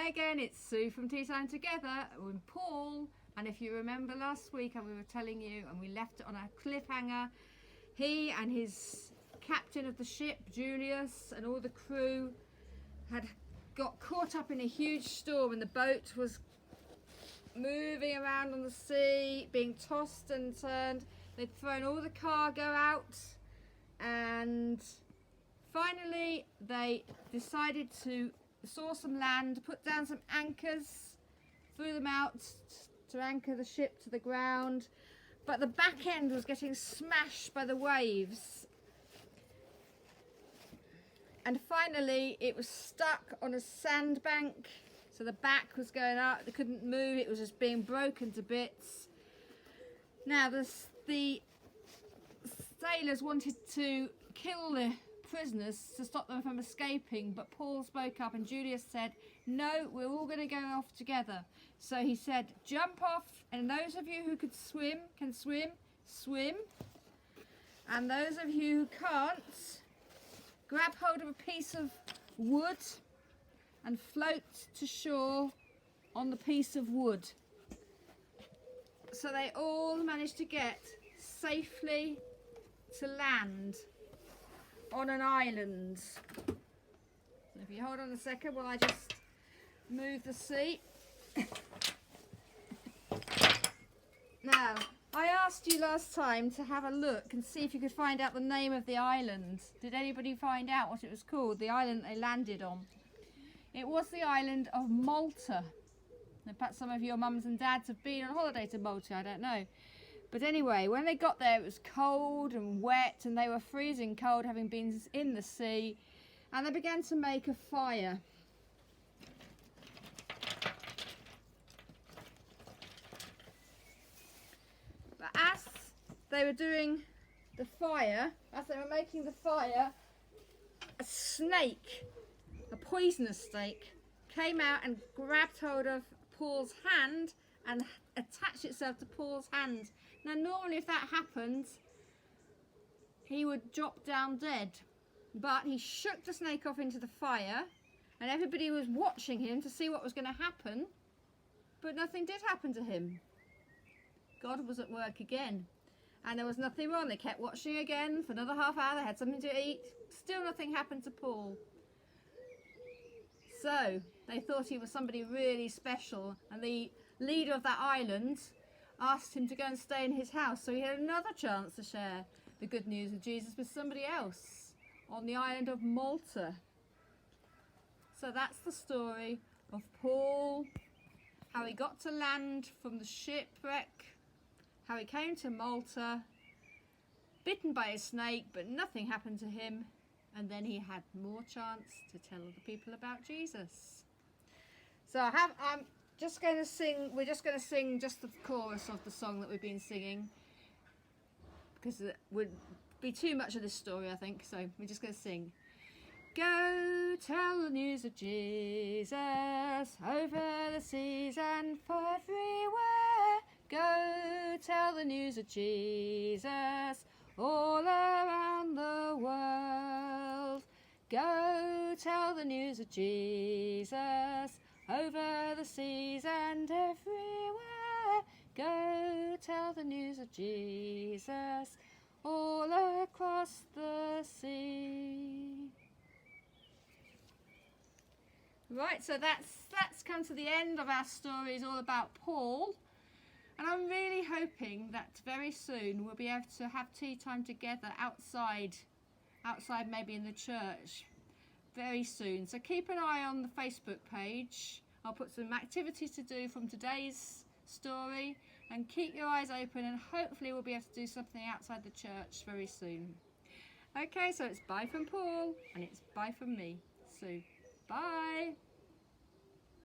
Hi again, it's Sue from Tea Time Together with Paul. And if you remember last week, we were telling you, and we left it on a cliffhanger. He and his captain of the ship, Julius, and all the crew had got caught up in a huge storm, and the boat was moving around on the sea, being tossed and turned. They'd thrown all the cargo out, and finally they decided to saw some land, put down some anchors, threw them out to anchor the ship to the ground, but the back end was getting smashed by the waves, and finally it was stuck on a sandbank, so the back was going up, they couldn't move, it was just being broken to bits. Now the sailors wanted to kill the prisoners to stop them from escaping, but Paul spoke up and Julius said, no, we're all going to go off together. So he said, jump off, and those of you who can swim, swim, and those of you who can't, grab hold of a piece of wood and float to shore on the piece of wood. So they all managed to get safely to land on an island. So if you hold on a second while I just move the seat. Now, I asked you last time to have a look and see if you could find out the name of the island. Did anybody find out what it was called, the island they landed on? It was the island of Malta. Now, perhaps some of your mums and dads have been on holiday to Malta, I don't know. But anyway, when they got there, it was cold and wet, and they were freezing cold, having been in the sea, and they began to make a fire. But as they were doing the fire, as they were making the fire, a snake, a poisonous snake, came out and grabbed hold of Paul's hand and attached itself to Paul's hand. Now normally if that happened, he would drop down dead, but he shook the snake off into the fire, and everybody was watching him to see what was going to happen, but nothing did happen to him. God was at work again, and there was nothing wrong. They kept watching again for another half hour, they had something to eat, still nothing happened to Paul. So they thought he was somebody really special, and the leader of that island asked him to go and stay in his house, so he had another chance to share the good news of Jesus with somebody else on the island of Malta. So that's the story of Paul, how he got to land from the shipwreck, how he came to Malta, bitten by a snake, but nothing happened to him, and then he had more chance to tell other people about Jesus. So I'm just going to sing, we're just going to sing just the chorus of the song that we've been singing, because it would be too much of this story, I think, so we're just going to sing. Go tell the news of Jesus over the seas and for everywhere. Go tell the news of Jesus all around the world. Go tell the news of Jesus over the seas and everywhere. Go tell the news of Jesus all across the sea. Right, so that's come to the end of our stories all about Paul, and I'm really hoping that very soon we'll be able to have tea time together outside maybe in the church very soon. So keep an eye on the Facebook page. I'll put some activities to do from today's story, and keep your eyes open, and hopefully we'll be able to do something outside the church very soon. Okay, so it's bye from Paul and it's bye from me, Sue. Bye.